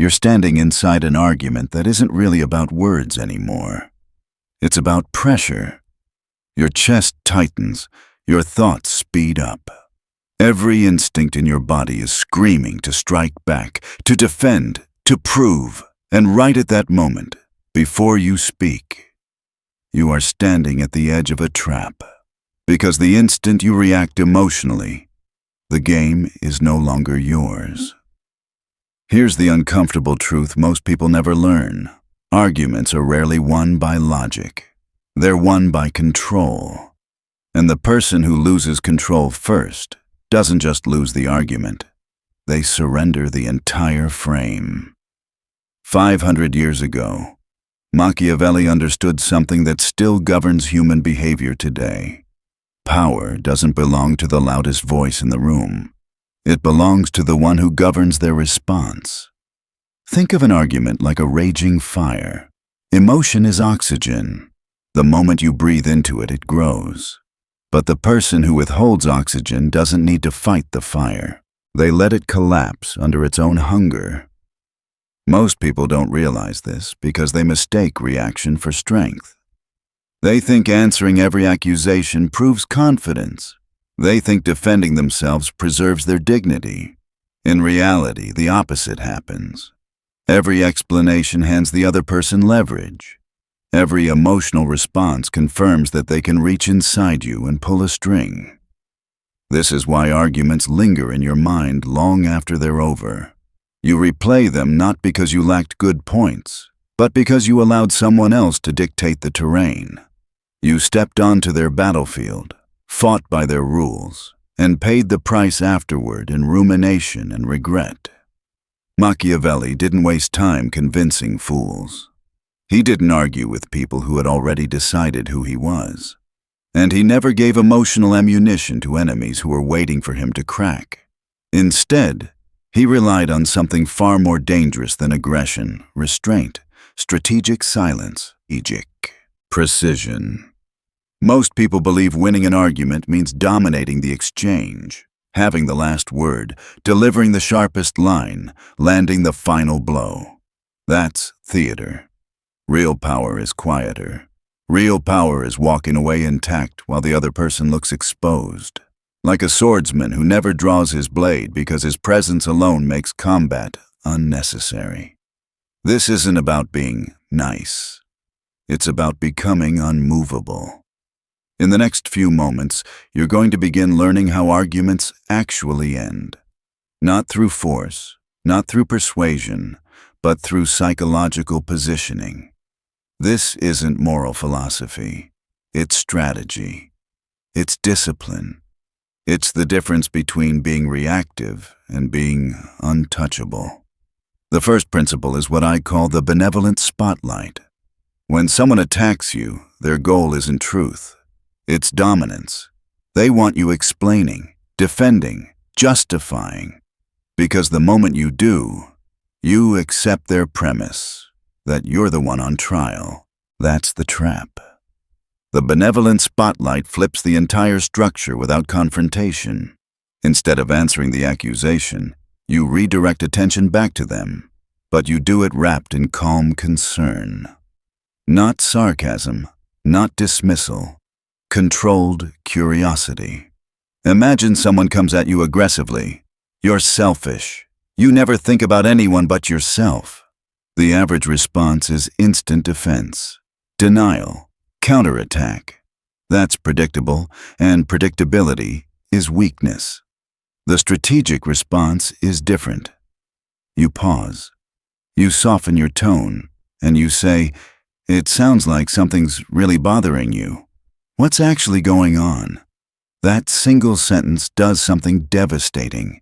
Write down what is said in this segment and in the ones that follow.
You're standing inside an argument that isn't really about words anymore. It's about pressure. Your chest tightens, your thoughts speed up. Every instinct in your body is screaming to strike back, to defend, to prove, and right at that moment, before you speak, you are standing at the edge of a trap. Because the instant you react emotionally, the game is no longer yours. Here's the uncomfortable truth most people never learn. Arguments are rarely won by logic. They're won by control. And the person who loses control first doesn't just lose the argument. They surrender the entire frame. 500 years ago, Machiavelli understood something that still governs human behavior today. Power doesn't belong to the loudest voice in the room. It belongs to the one who governs their response. Think of an argument like a raging fire. Emotion is oxygen. The moment you breathe into it, it grows. But the person who withholds oxygen doesn't need to fight the fire. They let it collapse under its own hunger. Most people don't realize this because they mistake reaction for strength. They think answering every accusation proves confidence. They think defending themselves preserves their dignity. In reality, the opposite happens. Every explanation hands the other person leverage. Every emotional response confirms that they can reach inside you and pull a string. This is why arguments linger in your mind long after they're over. You replay them not because you lacked good points, but because you allowed someone else to dictate the terrain. You stepped onto their battlefield, fought by their rules, and paid the price afterward in rumination and regret. Machiavelli didn't waste time convincing fools. He didn't argue with people who had already decided who he was. And he never gave emotional ammunition to enemies who were waiting for him to crack. Instead, he relied on something far more dangerous than aggression, restraint, strategic silence, precision. Most people believe winning an argument means dominating the exchange, having the last word, delivering the sharpest line, landing the final blow. That's theater. Real power is quieter. Real power is walking away intact while the other person looks exposed. Like a swordsman who never draws his blade because his presence alone makes combat unnecessary. This isn't about being nice. It's about becoming unmovable. In the next few moments, you're going to begin learning how arguments actually end. Not through force, not through persuasion, but through psychological positioning. This isn't moral philosophy. It's strategy. It's discipline. It's the difference between being reactive and being untouchable. The first principle is what I call the benevolent spotlight. When someone attacks you, their goal isn't truth. It's dominance. They want you explaining, defending, justifying. Because the moment you do, you accept their premise that you're the one on trial. That's the trap. The benevolent spotlight flips the entire structure without confrontation. Instead of answering the accusation, you redirect attention back to them, but you do it wrapped in calm concern. Not sarcasm, not dismissal, controlled curiosity. Imagine someone comes at you aggressively. You're selfish. You never think about anyone but yourself. The average response is instant defense, denial, counterattack. That's predictable, and predictability is weakness. The strategic response is different. You pause. You soften your tone, and you say, "It sounds like something's really bothering you. What's actually going on?" That single sentence does something devastating.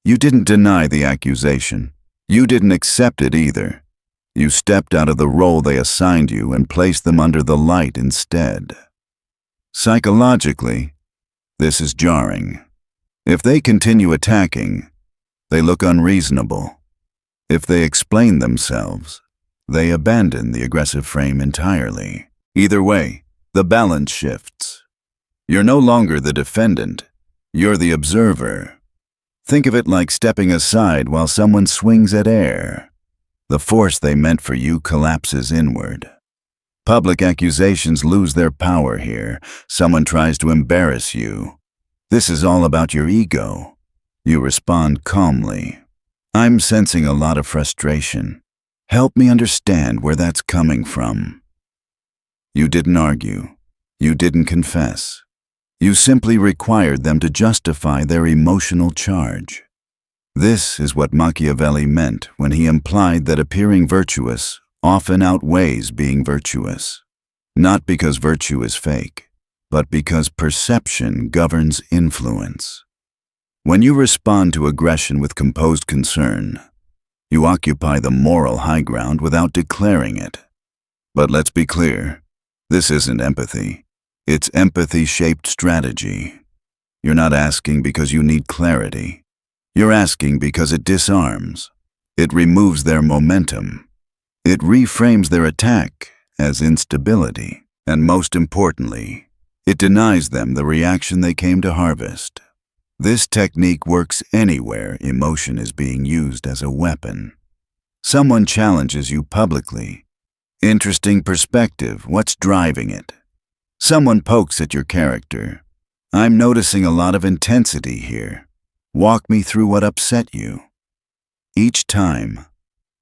You didn't deny the accusation. You didn't accept it either. You stepped out of the role they assigned you and placed them under the light instead. Psychologically, this is jarring. If they continue attacking, they look unreasonable. If they explain themselves, they abandon the aggressive frame entirely. Either way, the balance shifts. You're no longer the defendant. You're the observer. Think of it like stepping aside while someone swings at air. The force they meant for you collapses inward. Public accusations lose their power here. Someone tries to embarrass you. This is all about your ego. You respond calmly. I'm sensing a lot of frustration. Help me understand where that's coming from. You didn't argue. You didn't confess. You simply required them to justify their emotional charge. This is what Machiavelli meant when he implied that appearing virtuous often outweighs being virtuous. Not because virtue is fake, but because perception governs influence. When you respond to aggression with composed concern, you occupy the moral high ground without declaring it. But let's be clear, this isn't empathy. It's empathy-shaped strategy. You're not asking because you need clarity. You're asking because it disarms. It removes their momentum. It reframes their attack as instability. And most importantly, it denies them the reaction they came to harvest. This technique works anywhere emotion is being used as a weapon. Someone challenges you publicly. Interesting perspective, what's driving it? Someone pokes at your character. I'm noticing a lot of intensity here. Walk me through what upset you. Each time,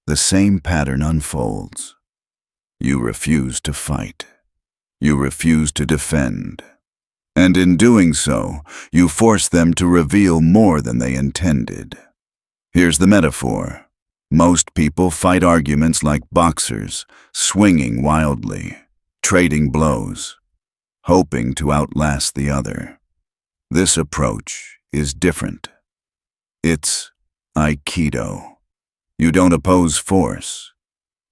the same pattern unfolds. You refuse to fight. You refuse to defend. And in doing so, you force them to reveal more than they intended. Here's the metaphor. Most people fight arguments like boxers, swinging wildly, trading blows, hoping to outlast the other. This approach is different. It's Aikido. You don't oppose force.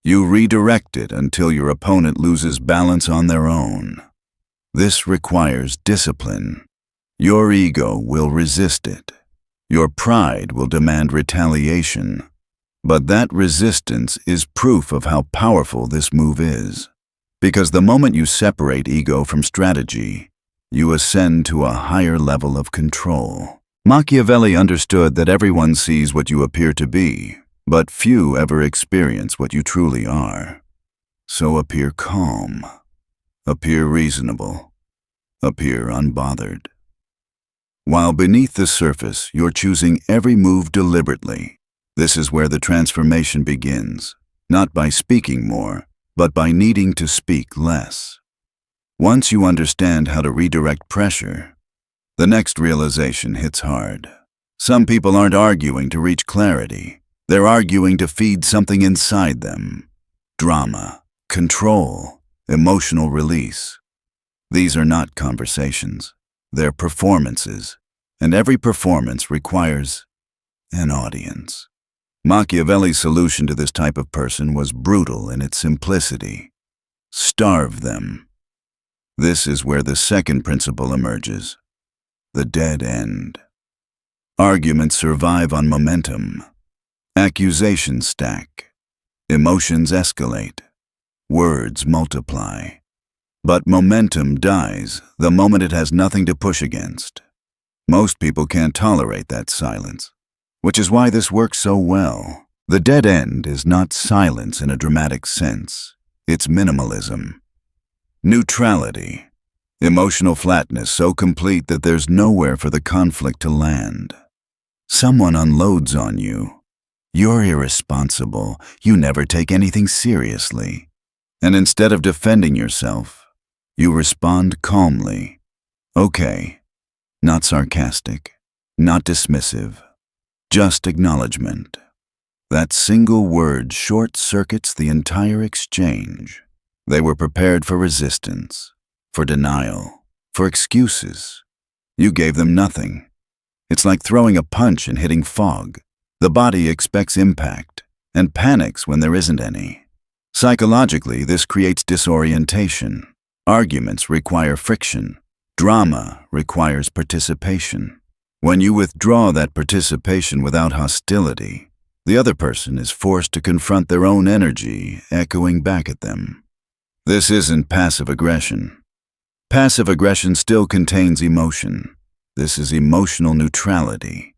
You redirect it until your opponent loses balance on their own. This requires discipline. Your ego will resist it. Your pride will demand retaliation. But that resistance is proof of how powerful this move is. Because the moment you separate ego from strategy, you ascend to a higher level of control. Machiavelli understood that everyone sees what you appear to be, but few ever experience what you truly are. So appear calm. Appear reasonable. Appear unbothered. While beneath the surface, you're choosing every move deliberately. This is where the transformation begins, not by speaking more, but by needing to speak less. Once you understand how to redirect pressure, the next realization hits hard. Some people aren't arguing to reach clarity. They're arguing to feed something inside them. Drama, control, emotional release. These are not conversations. They're performances, and every performance requires an audience. Machiavelli's solution to this type of person was brutal in its simplicity. Starve them. This is where the second principle emerges. The dead end. Arguments survive on momentum. Accusations stack. Emotions escalate. Words multiply. But momentum dies the moment it has nothing to push against. Most people can't tolerate that silence, which is why this works so well. The dead end is not silence in a dramatic sense. It's minimalism. Neutrality. Emotional flatness so complete that there's nowhere for the conflict to land. Someone unloads on you. You're irresponsible. You never take anything seriously. And instead of defending yourself, you respond calmly. Okay. Not sarcastic. Not dismissive. Just acknowledgement. That single word short-circuits the entire exchange. They were prepared for resistance, for denial, for excuses. You gave them nothing. It's like throwing a punch and hitting fog. The body expects impact and panics when there isn't any. Psychologically, this creates disorientation. Arguments require friction. Drama requires participation. When you withdraw that participation without hostility, the other person is forced to confront their own energy echoing back at them. This isn't passive aggression. Passive aggression still contains emotion. This is emotional neutrality.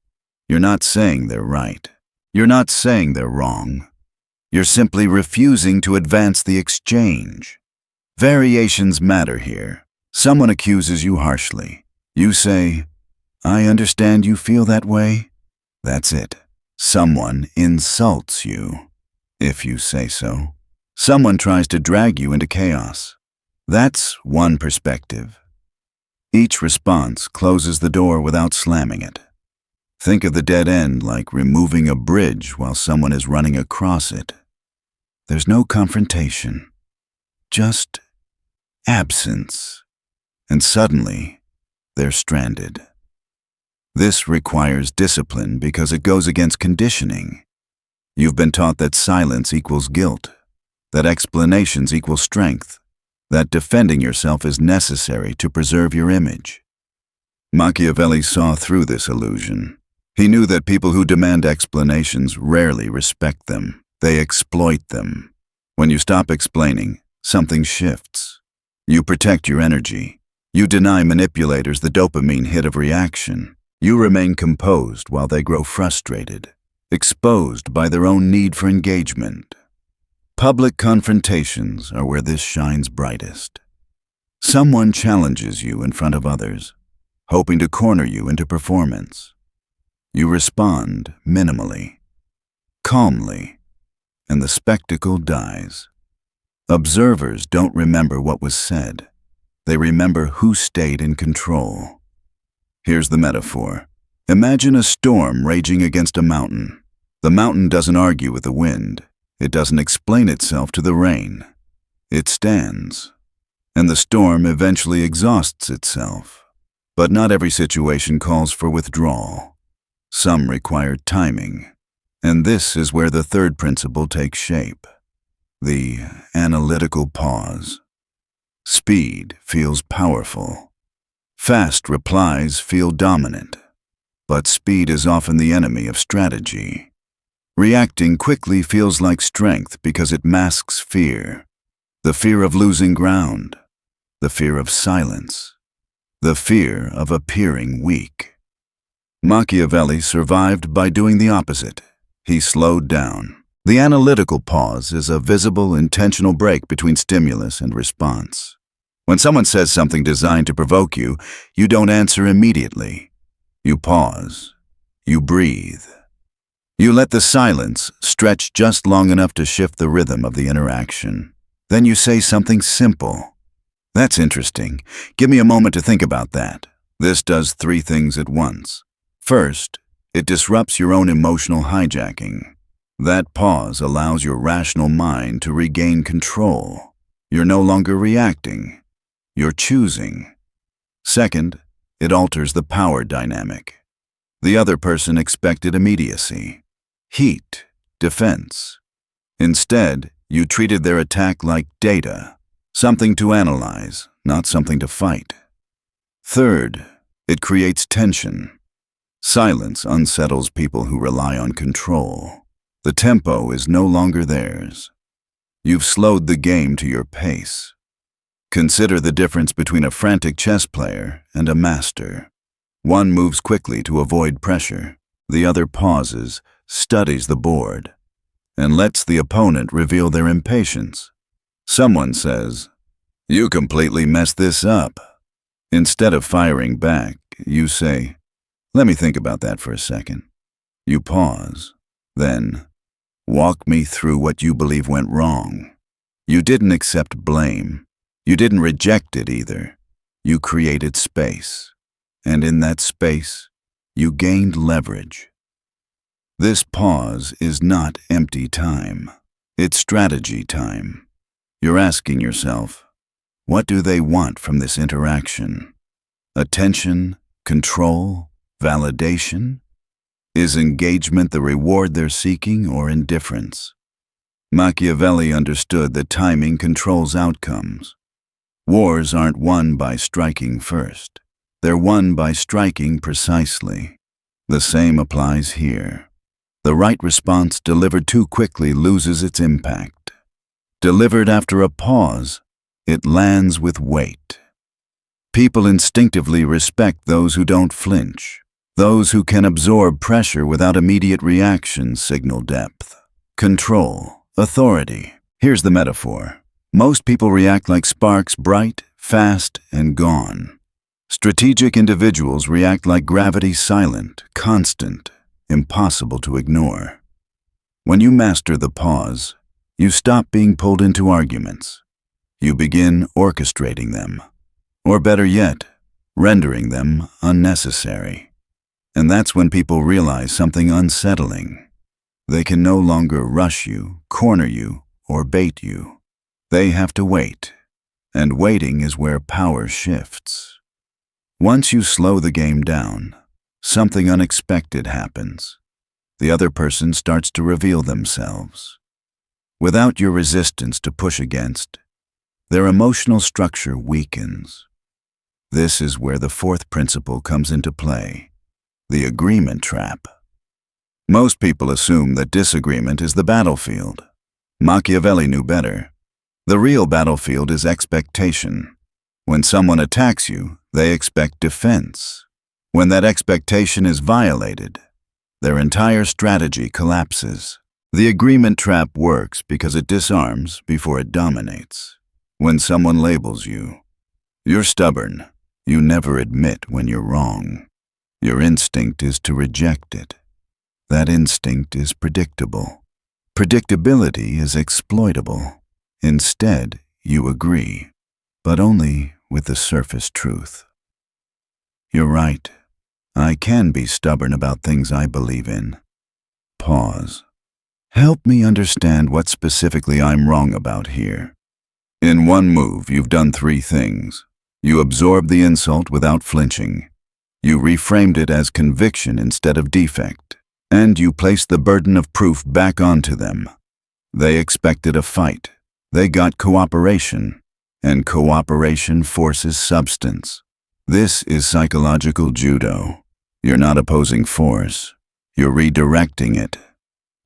You're not saying they're right. You're not saying they're wrong. You're simply refusing to advance the exchange. Variations matter here. Someone accuses you harshly. You say, "I understand you feel that way." That's it. Someone insults you, if you say so. Someone tries to drag you into chaos. That's one perspective. Each response closes the door without slamming it. Think of the dead end like removing a bridge while someone is running across it. There's no confrontation, just absence. And suddenly, they're stranded. This requires discipline because it goes against conditioning. You've been taught that silence equals guilt, that explanations equal strength, that defending yourself is necessary to preserve your image. Machiavelli saw through this illusion. He knew that people who demand explanations rarely respect them. They exploit them. When you stop explaining, something shifts. You protect your energy. You deny manipulators the dopamine hit of reaction. You remain composed while they grow frustrated, exposed by their own need for engagement. Public confrontations are where this shines brightest. Someone challenges you in front of others, hoping to corner you into performance. You respond minimally, calmly, and the spectacle dies. Observers don't remember what was said. They remember who stayed in control. Here's the metaphor. Imagine a storm raging against a mountain. The mountain doesn't argue with the wind. It doesn't explain itself to the rain. It stands. And the storm eventually exhausts itself. But not every situation calls for withdrawal. Some require timing. And this is where the third principle takes shape. The analytical pause. Speed feels powerful. Fast replies feel dominant. But speed is often the enemy of strategy. Reacting quickly feels like strength because it masks fear. The fear of losing ground. The fear of silence. The fear of appearing weak. Machiavelli survived by doing the opposite. He slowed down. The analytical pause is a visible, intentional break between stimulus and response. When someone says something designed to provoke you, you don't answer immediately. You pause. You breathe. You let the silence stretch just long enough to shift the rhythm of the interaction. Then you say something simple. "That's interesting. Give me a moment to think about that." This does three things at once. First, it disrupts your own emotional hijacking. That pause allows your rational mind to regain control. You're no longer reacting. You're choosing. Second, it alters the power dynamic. The other person expected immediacy, heat, defense. Instead, you treated their attack like data, something to analyze, not something to fight. Third, it creates tension. Silence unsettles people who rely on control. The tempo is no longer theirs. You've slowed the game to your pace. Consider the difference between a frantic chess player and a master. One moves quickly to avoid pressure. The other pauses, studies the board, and lets the opponent reveal their impatience. Someone says, "You completely messed this up." Instead of firing back, you say, "Let me think about that for a second." You pause. Then, walk me through what you believe went wrong. You didn't accept blame. You didn't reject it either. You created space. And in that space, you gained leverage. This pause is not empty time. It's strategy time. You're asking yourself, what do they want from this interaction? Attention, control, validation? Is engagement the reward they're seeking or indifference? Machiavelli understood that timing controls outcomes. Wars aren't won by striking first. They're won by striking precisely. The same applies here. The right response delivered too quickly loses its impact. Delivered after a pause, it lands with weight. People instinctively respect those who don't flinch. Those who can absorb pressure without immediate reaction signal depth, control, Authority. Here's the metaphor. Most people react like sparks, bright, fast, and gone. Strategic individuals react like gravity, silent, constant, impossible to ignore. When you master the pause, you stop being pulled into arguments. You begin orchestrating them. Or better yet, rendering them unnecessary. And that's when people realize something unsettling. They can no longer rush you, corner you, or bait you. They have to wait. And waiting is where power shifts. Once you slow the game down, something unexpected happens. The other person starts to reveal themselves. Without your resistance to push against, their emotional structure weakens. This is where the fourth principle comes into play, the agreement trap. Most people assume that disagreement is the battlefield. Machiavelli knew better. The real battlefield is expectation. When someone attacks you, they expect defense. When that expectation is violated, their entire strategy collapses. The agreement trap works because it disarms before it dominates. When someone labels you, "You're stubborn," you never admit when you're wrong. Your instinct is to reject it. That instinct is predictable. Predictability is exploitable. Instead, you agree, but only with the surface truth. You're right. I can be stubborn about things I believe in. Pause. Help me understand what specifically I'm wrong about here. In one move, you've done three things. You absorbed the insult without flinching. You reframed it as conviction instead of defect. And you placed the burden of proof back onto them. They expected a fight. They got cooperation. And cooperation forces substance. This is psychological judo. You're not opposing force. You're redirecting it.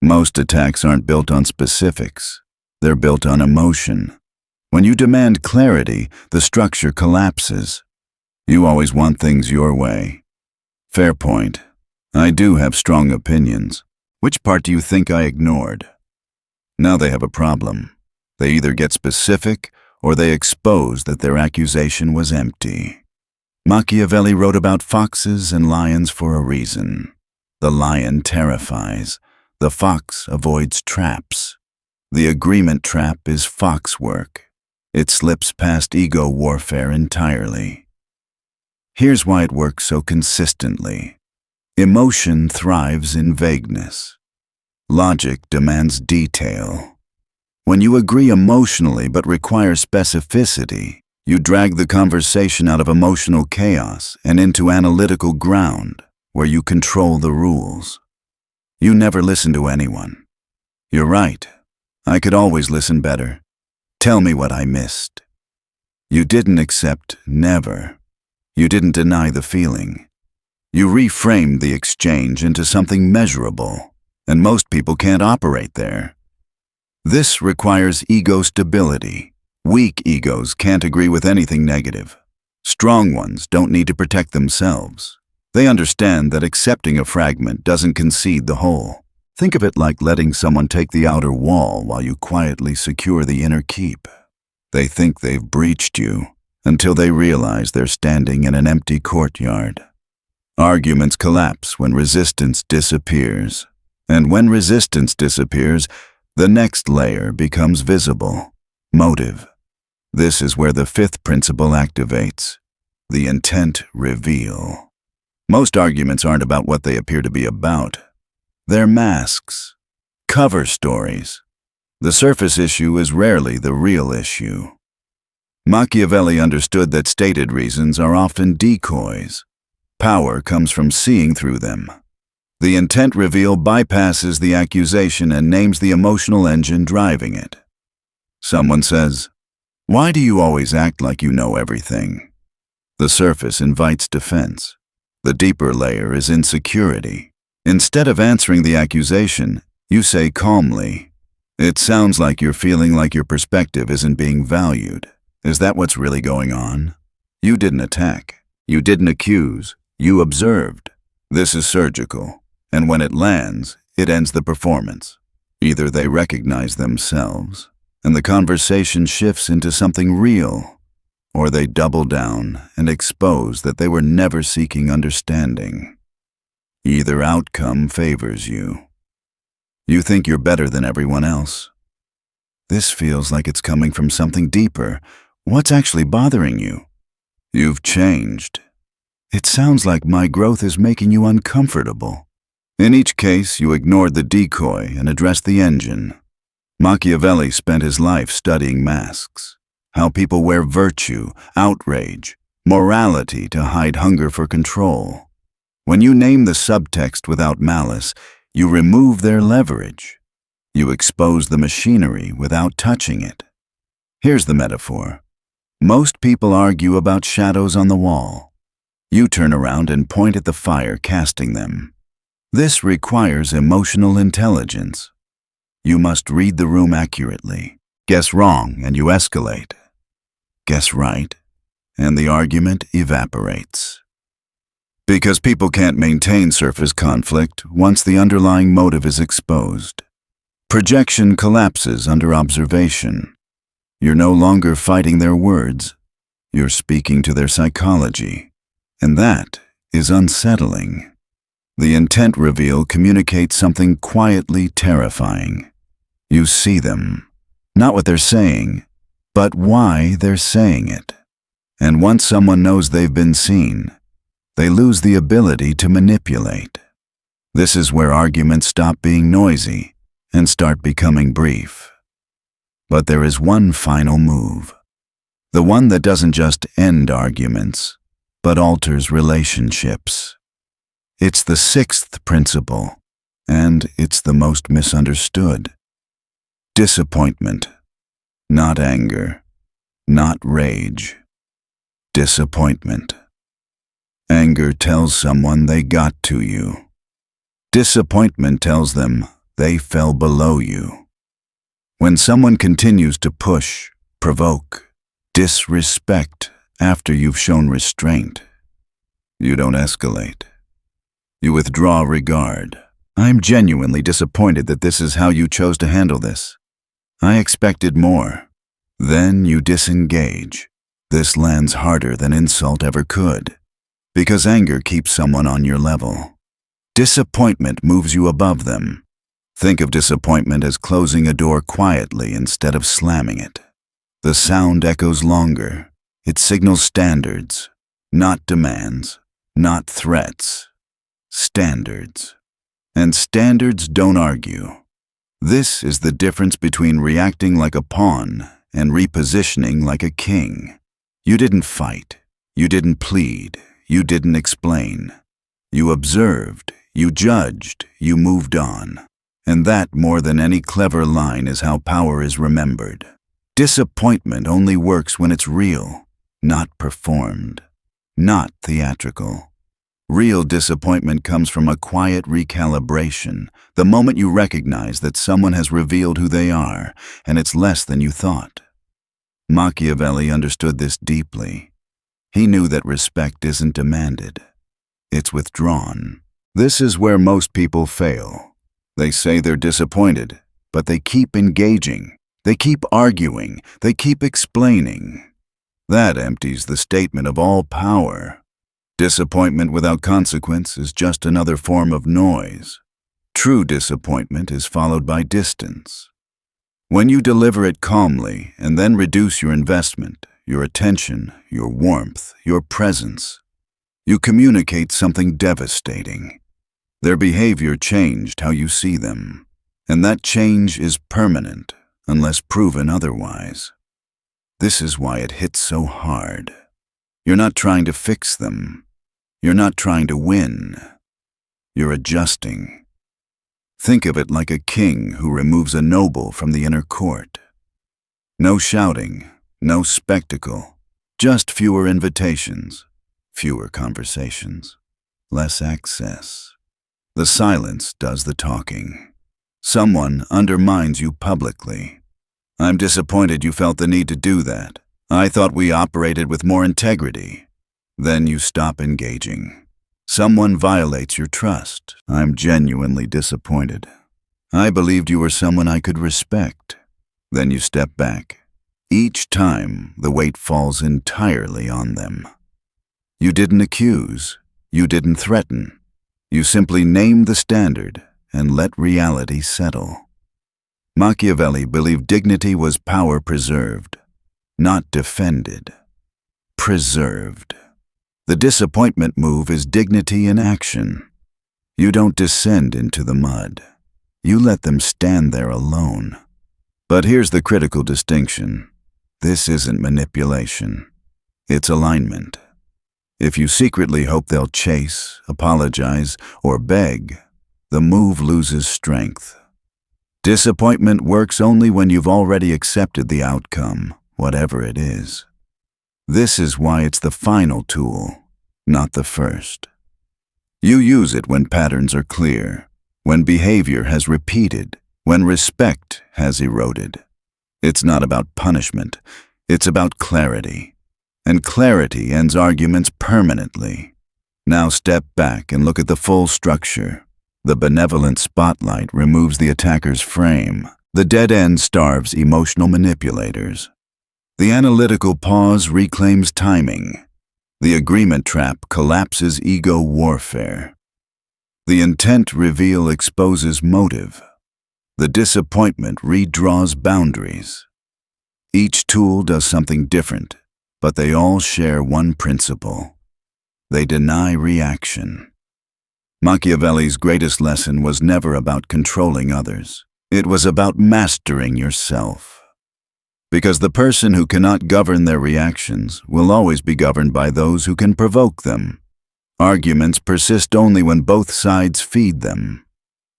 Most attacks aren't built on specifics. They're built on emotion. When you demand clarity, the structure collapses. You always want things your way. Fair point. I do have strong opinions. Which part do you think I ignored? Now they have a problem. They either get specific or they expose that their accusation was empty. Machiavelli wrote about foxes and lions for a reason. The lion terrifies. The fox avoids traps. The agreement trap is fox work. It slips past ego warfare entirely. Here's why it works so consistently. Emotion thrives in vagueness. Logic demands detail. When you agree emotionally but require specificity, you drag the conversation out of emotional chaos and into analytical ground, where you control the rules. You never listen to anyone. You're right. I could always listen better. Tell me what I missed. You didn't accept never. You didn't deny the feeling. You reframed the exchange into something measurable, and most people can't operate there. This requires ego stability. Weak egos can't agree with anything negative. Strong ones don't need to protect themselves. They understand that accepting a fragment doesn't concede the whole. Think of it like letting someone take the outer wall while you quietly secure the inner keep. They think they've breached you until they realize they're standing in an empty courtyard. Arguments collapse when resistance disappears. And when resistance disappears, the next layer becomes visible. Motive. This is where the fifth principle activates. The intent reveal. Most arguments aren't about what they appear to be about. They're masks, cover stories. The surface issue is rarely the real issue. Machiavelli understood that stated reasons are often decoys. Power comes from seeing through them. The intent reveal bypasses the accusation and names the emotional engine driving it. Someone says, "Why do you always act like you know everything?" The surface invites defense. The deeper layer is insecurity. Instead of answering the accusation, you say calmly, "It sounds like you're feeling like your perspective isn't being valued. Is that what's really going on?" You didn't attack. You didn't accuse. You observed. This is surgical, and when it lands, it ends the performance. Either they recognize themselves, and the conversation shifts into something real, or they double down and expose that they were never seeking understanding. Either outcome favors you. You think you're better than everyone else. This feels like it's coming from something deeper. What's actually bothering you? You've changed. It sounds like my growth is making you uncomfortable. In each case, you ignored the decoy and addressed the engine. Machiavelli spent his life studying masks, how people wear virtue, outrage, morality to hide hunger for control. When you name the subtext without malice, you remove their leverage. You expose the machinery without touching it. Here's the metaphor. Most people argue about shadows on the wall. You turn around and point at the fire, casting them. This requires emotional intelligence. You must read the room accurately. Guess wrong and you escalate. Guess right, and the argument evaporates. Because people can't maintain surface conflict once the underlying motive is exposed. Projection collapses under observation. You're no longer fighting their words. You're speaking to their psychology. And that is unsettling. The intent reveal communicates something quietly terrifying. You see them, not what they're saying, but why they're saying it. And once someone knows they've been seen, they lose the ability to manipulate. This is where arguments stop being noisy and start becoming brief. But there is one final move. The one that doesn't just end arguments, but alters relationships. It's the sixth principle, and it's the most misunderstood. Disappointment, not anger, not rage. Disappointment. Anger tells someone they got to you. Disappointment tells them they fell below you. When someone continues to push, provoke, disrespect after you've shown restraint, you don't escalate. You withdraw regard. I'm genuinely disappointed that this is how you chose to handle this. I expected more. Then you disengage. This lands harder than insult ever could, because anger keeps someone on your level. Disappointment moves you above them. Think of disappointment as closing a door quietly instead of slamming it. The sound echoes longer. It signals standards, not demands, not threats. Standards. And standards don't argue. This is the difference between reacting like a pawn and repositioning like a king. You didn't fight. You didn't plead. You didn't explain. You observed. You judged. You moved on. And that, more than any clever line, is how power is remembered. Disappointment only works when it's real, not performed, not theatrical. Real disappointment comes from a quiet recalibration, the moment you recognize that someone has revealed who they are, and it's less than you thought. Machiavelli understood this deeply. He knew that respect isn't demanded. It's withdrawn. This is where most people fail. They say they're disappointed, but they keep engaging. They keep arguing. They keep explaining. That empties the statement of all power. Disappointment without consequence is just another form of noise. True disappointment is followed by distance. When you deliver it calmly and then reduce your investment, your attention, your warmth, your presence, you communicate something devastating. Their behavior changed how you see them, and that change is permanent unless proven otherwise. This is why it hits so hard. You're not trying to fix them. You're not trying to win. You're adjusting. Think of it like a king who removes a noble from the inner court. No shouting, no spectacle, just fewer invitations, fewer conversations, less access. The silence does the talking. Someone undermines you publicly. I'm disappointed you felt the need to do that. I thought we operated with more integrity. Then you stop engaging. Someone violates your trust. I'm genuinely disappointed. I believed you were someone I could respect. Then you step back. Each time, the weight falls entirely on them. You didn't accuse. You didn't threaten. You simply named the standard and let reality settle. Machiavelli believed dignity was power preserved, not defended. Preserved. The disappointment move is dignity in action. You don't descend into the mud. You let them stand there alone. But here's the critical distinction. This isn't manipulation. It's alignment. If you secretly hope they'll chase, apologize, or beg, the move loses strength. Disappointment works only when you've already accepted the outcome, whatever it is. This is why it's the final tool, not the first. You use it when patterns are clear, when behavior has repeated, when respect has eroded. It's not about punishment, it's about clarity. And clarity ends arguments permanently. Now step back and look at the full structure. The benevolent spotlight removes the attacker's frame. The dead end starves emotional manipulators. The analytical pause reclaims timing. The agreement trap collapses ego warfare. The intent reveal exposes motive. The disappointment redraws boundaries. Each tool does something different, but they all share one principle. They deny reaction. Machiavelli's greatest lesson was never about controlling others. It was about mastering yourself. Because the person who cannot govern their reactions will always be governed by those who can provoke them. Arguments persist only when both sides feed them.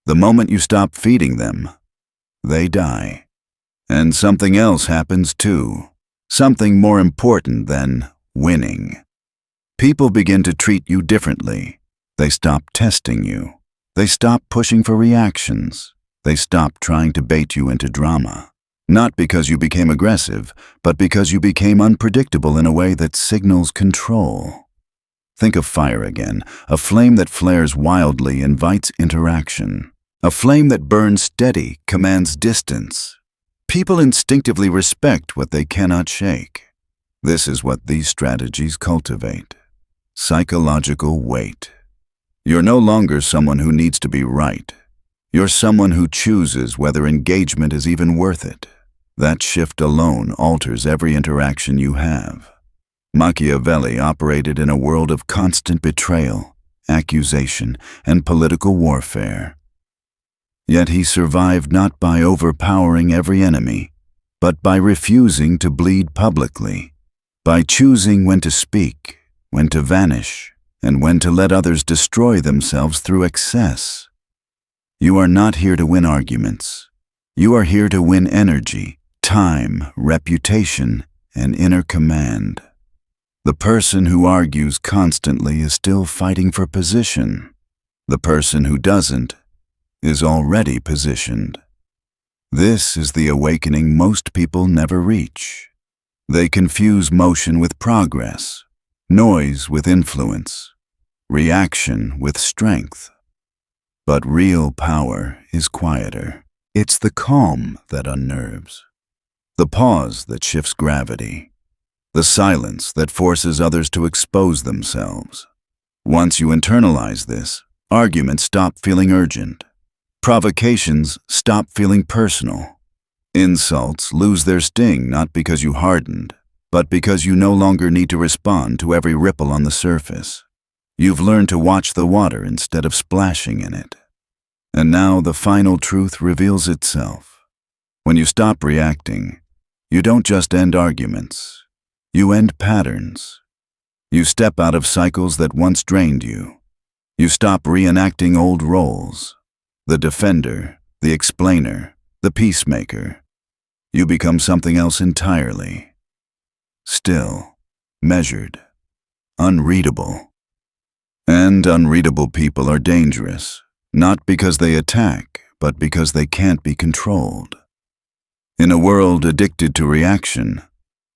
The moment you stop feeding them, they die. And something else happens too. Something more important than winning. People begin to treat you differently. They stop testing you. They stop pushing for reactions. They stop trying to bait you into drama. Not because you became aggressive, but because you became unpredictable in a way that signals control. Think of fire again. A flame that flares wildly invites interaction. A flame that burns steady commands distance. People instinctively respect what they cannot shake. This is what these strategies cultivate. Psychological weight. You're no longer someone who needs to be right. You're someone who chooses whether engagement is even worth it. That shift alone alters every interaction you have. Machiavelli operated in a world of constant betrayal, accusation, and political warfare. Yet he survived not by overpowering every enemy, but by refusing to bleed publicly, by choosing when to speak, when to vanish, and when to let others destroy themselves through excess. You are not here to win arguments. You are here to win energy, time, reputation, and inner command. The person who argues constantly is still fighting for position. The person who doesn't is already positioned. This is the awakening most people never reach. They confuse motion with progress, noise with influence, reaction with strength. But real power is quieter. It's the calm that unnerves, the pause that shifts gravity, the silence that forces others to expose themselves. Once you internalize this, arguments stop feeling urgent. Provocations stop feeling personal. Insults lose their sting not because you hardened, but because you no longer need to respond to every ripple on the surface. You've learned to watch the water instead of splashing in it. And now the final truth reveals itself. When you stop reacting, you don't just end arguments. You end patterns. You step out of cycles that once drained you. You stop reenacting old roles. The defender, the explainer, the peacemaker. You become something else entirely. Still, measured, unreadable. And unreadable people are dangerous, not because they attack, but because they can't be controlled. In a world addicted to reaction,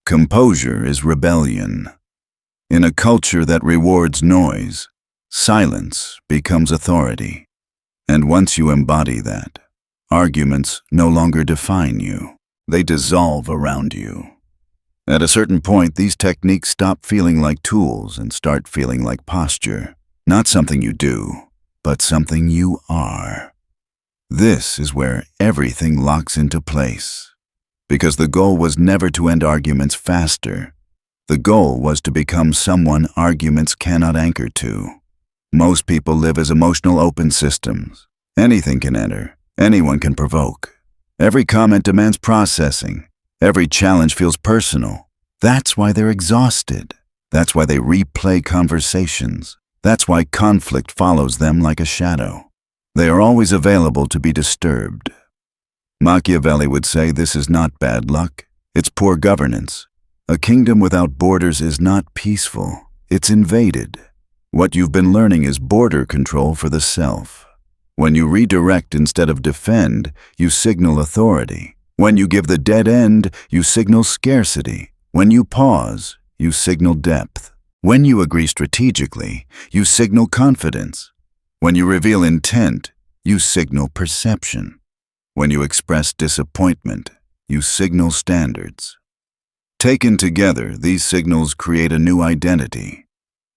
composure is rebellion. In a culture that rewards noise, silence becomes authority. And once you embody that, Arguments no longer define you. They dissolve around you. At a certain point, these techniques stop feeling like tools and start feeling like posture. Not something you do, but something you are. This is where everything locks into place. Because the goal was never to end arguments faster. The goal was to become someone arguments cannot anchor to. Most people live as emotional open systems. Anything can enter. Anyone can provoke. Every comment demands processing. Every challenge feels personal. That's why they're exhausted. That's why they replay conversations. That's why conflict follows them like a shadow. They are always available to be disturbed. Machiavelli would say this is not bad luck. It's poor governance. A kingdom without borders is not peaceful. It's invaded. What you've been learning is border control for the self. When you redirect instead of defend, you signal authority. When you give the dead end, you signal scarcity. When you pause, you signal depth. When you agree strategically, you signal confidence. When you reveal intent, you signal perception. When you express disappointment, you signal standards. Taken together, these signals create a new identity.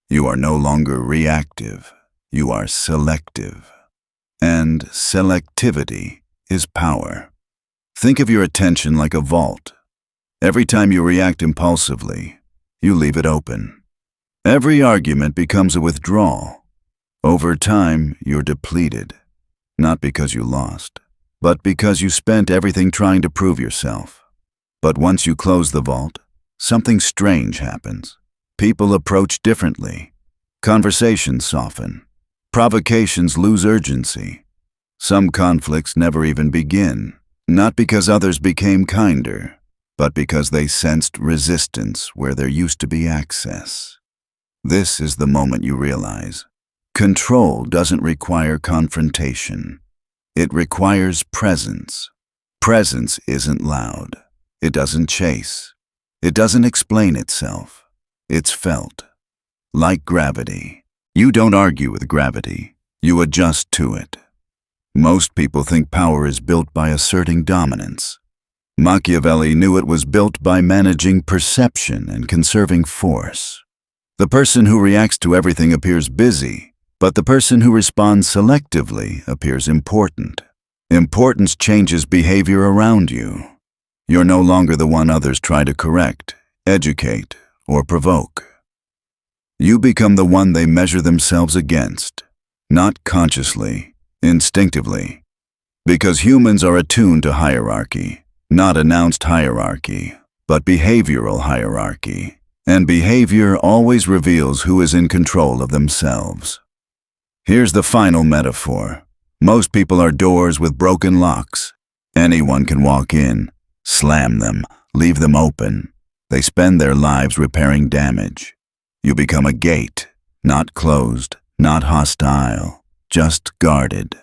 You are no longer reactive. You are selective. And selectivity is power. Think of your attention like a vault. Every time you react impulsively, you leave it open. Every argument becomes a withdrawal. Over time, you're depleted. Not because you lost, but because you spent everything trying to prove yourself. But once you close the vault, something strange happens. People approach differently. Conversations soften. Provocations lose urgency. Some conflicts never even begin, not because others became kinder, but because they sensed resistance where there used to be access. This is the moment you realize control doesn't require confrontation. It requires presence. Presence isn't loud. It doesn't chase. It doesn't explain itself. It's felt. Like gravity. You don't argue with gravity. You adjust to it. Most people think power is built by asserting dominance. Machiavelli knew it was built by managing perception and conserving force. The person who reacts to everything appears busy, but the person who responds selectively appears important. Importance changes behavior around you. You're no longer the one others try to correct, educate, or provoke. You become the one they measure themselves against, not consciously, instinctively. Because humans are attuned to hierarchy, not announced hierarchy, but behavioral hierarchy. And behavior always reveals who is in control of themselves. Here's the final metaphor. Most people are doors with broken locks. Anyone can walk in, slam them, leave them open. They spend their lives repairing damage. You become a gate, not closed, not hostile, just guarded.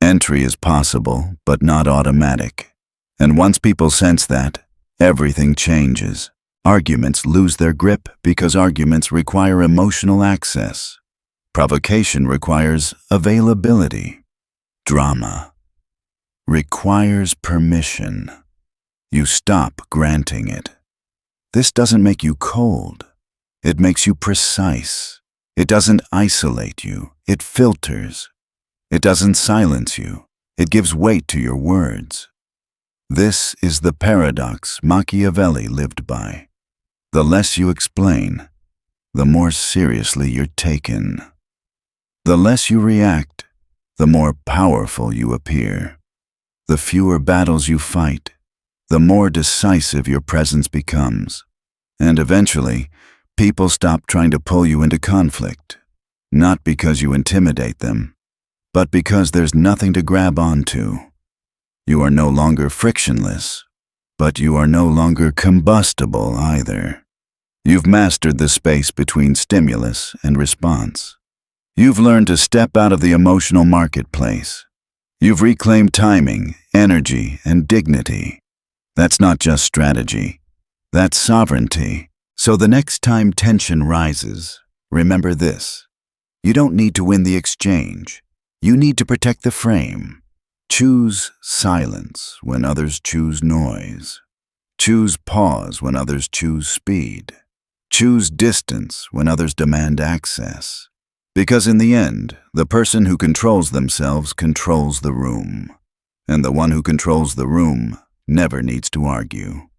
Entry is possible, but not automatic. And once people sense that, everything changes. Arguments lose their grip because arguments require emotional access. Provocation requires availability. Drama requires permission. You stop granting it. This doesn't make you cold. It makes you precise. It doesn't isolate you. It filters. It doesn't silence you. It gives weight to your words. This is the paradox Machiavelli lived by. The less you explain, the more seriously you're taken. The less you react, the more powerful you appear. The fewer battles you fight, the more decisive your presence becomes. And eventually, people stop trying to pull you into conflict, not because you intimidate them, but because there's nothing to grab onto. You are no longer frictionless, but you are no longer combustible either. You've mastered the space between stimulus and response. You've learned to step out of the emotional marketplace. You've reclaimed timing, energy, and dignity. That's not just strategy. That's sovereignty. So the next time tension rises, remember this. You don't need to win the exchange. You need to protect the frame. Choose silence when others choose noise. Choose pause when others choose speed. Choose distance when others demand access. Because in the end, the person who controls themselves controls the room. And the one who controls the room never needs to argue.